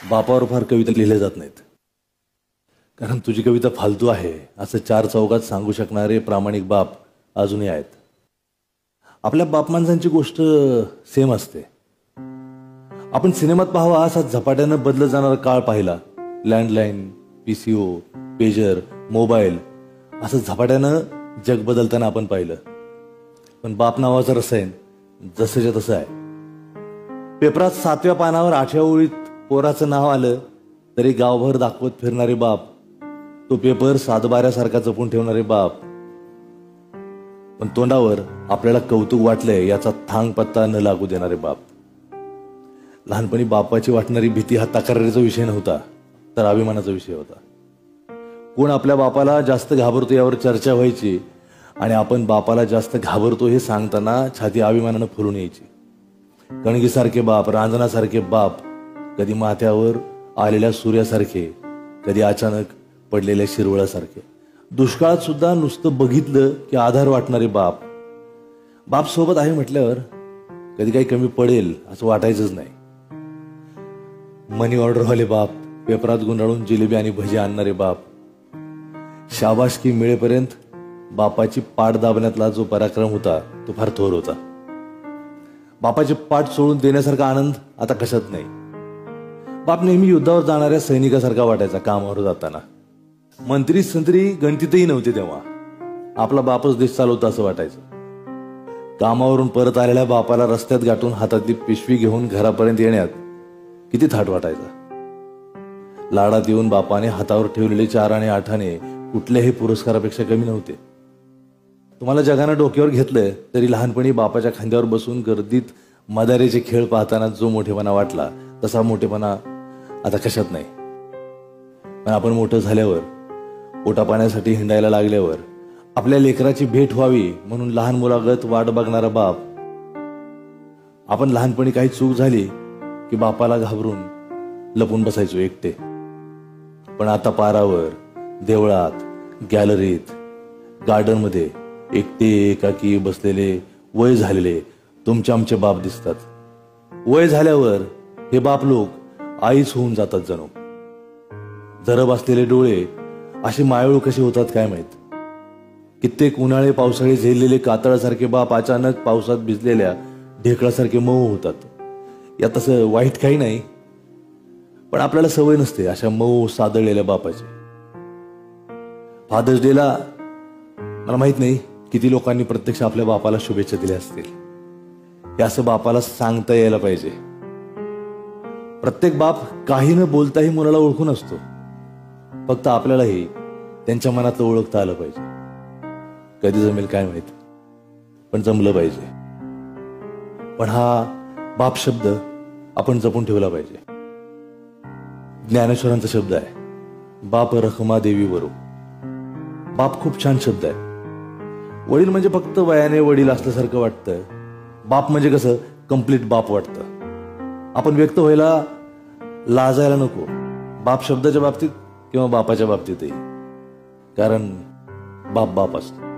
बापावर फार कविता लिहिल्या जात नाहीत, कारण तुझी कविता फालतू आहे असं चार चौघात सांगू शकणारे प्रामाणिक बाप अजूनही आहेत. आपल्या बाप माणसांची गोष्ट सेम असते. आपण सिनेमात पाहावा असा झपाट्यानं बदलत जाणारा काळ पाहिला. लँडलाईन, PCO, पेजर, मोबाईल असं झपाट्यानं जग बदलताना आपण पाहिलं. पण बाप नावाचं रसायन जसंच्या तसं आहे. पेपरात 7व्या पानावर 8व्या ओळीत पोराचं नाव आलं तरी गावभर दाखवत फिरणारे बाप, तो पेपर सातबाऱ्यासारखा जपून ठेवणारे बाप, पण तोंडावर आपल्याला कौतुक वाटलंय याचा थांग पत्ता न लागू देणारे बाप. लहानपणी बापाची वाटणारी भीती हा तक्रारीचा विषय नव्हता, तर अभिमानाचा विषय होता. कोण आपल्या बापाला जास्त घाबरतो यावर चर्चा व्हायची आणि आपण बापाला जास्त घाबरतो हे सांगताना छाती अभिमानानं फुलून यायची. कणगीसारखे बाप, रांजणासारखे बाप, कधी माथ्यावर आलेल्या सूर्यासारखे, कधी अचानक पडलेल्या शिरवळासारखे. दुष्काळात सुद्धा नुसतं बघितलं की आधार वाटणारे बाप. बाप सोबत आहे म्हटल्यावर कधी काही कमी पडेल असं वाटायचंच नाही. मनी ऑर्डरवाले बाप, पेपरात गुंडाळून जिलेबी आणि भजी आणणारे बाप, शाबासकी मिळेपर्यंत बापाची पाठ दाबण्यातला जो पराक्रम होता तो फार थोर होता. बापाची पाठ सोडून देण्यासारखा आनंद आता कशात नाही. बाप नेहमी युद्धावर जाणाऱ्या सैनिकासारखा वाटायचा कामावर जाताना. मंत्री संत्री गणतीतही नव्हते तेव्हा. आपला बापच देश चालवता असं वाटायचं. कामावरून परत आलेल्या बापाला रस्त्यात गाठून हातातली पिशवी घेऊन घरापर्यंत येण्यात किती थाट वाटायचा. लाडात येऊन बापाने हातावर ठेवलेले 4 आणि 8 आणे कुठल्याही पुरस्कारापेक्षा कमी नव्हते. तुम्हाला जगानं डोक्यावर घेतलं तरी लहानपणी बापाच्या खांद्यावर बसून गर्दीत मदारेचे खेळ पाहताना जो मोठेपणा वाटला तसा मोठेपणा आता कशात नाही. पण आपण मोठं झाल्यावर, पोटा पाण्यासाठी हिंडायला लागल्यावर, आपल्या लेकराची भेट व्हावी म्हणून लहान मुलागत वाट बघणारा बाप. आपण लहानपणी काही चूक झाली की बापाला घाबरून लपून बसायचो एकटे. पण आता पारावर, देवळात, गॅलरीत, गार्डनमध्ये एकटे एकाकी बसलेले वय झालेले तुमचे आमचे बाप दिसतात. वय झाल्यावर हे बाप लोक आईच होऊन जातात जणू. जरब असलेले डोळे असे मायाळू कसे होतात काय माहित. कित्येक उन्हाळे पावसाळे झेललेले कातळासारखे बाप अचानक पावसात भिजलेल्या ढेकळासारखे मऊ होतात. यात तसं वाईट काही नाही, पण आपल्याला सवय नसते अशा मऊ सादळलेल्या बापाची. फादर्स डेला मला माहित नाही किती लोकांनी प्रत्यक्ष आपल्या बापाला शुभेच्छा दिल्या असतील. हे असं बापाला सांगता यायला पाहिजे. प्रत्येक बाप काही न बोलताही मुलाला ओळखून असतो. फक्त आपल्यालाही त्यांच्या मनातलं ओळखता आलं पाहिजे. कधी जमेल काय माहित, पण जमलं पाहिजे. पण हा बाप शब्द आपण जपून ठेवला पाहिजे. ज्ञानेश्वरांचा शब्द आहे, बाप रखमा देवी वरू. बाप खूप छान शब्द आहे. वडील म्हणजे फक्त वयाने वडील असल्यासारखं वाटतं. बाप म्हणजे कसं कम्प्लीट बाप वाटतं. आपण व्यक्त व्हायला लाजायला नको बाप शब्दाच्या बाबतीत किंवा बापाच्या बाबतीतही, कारण बाप बाप असतो.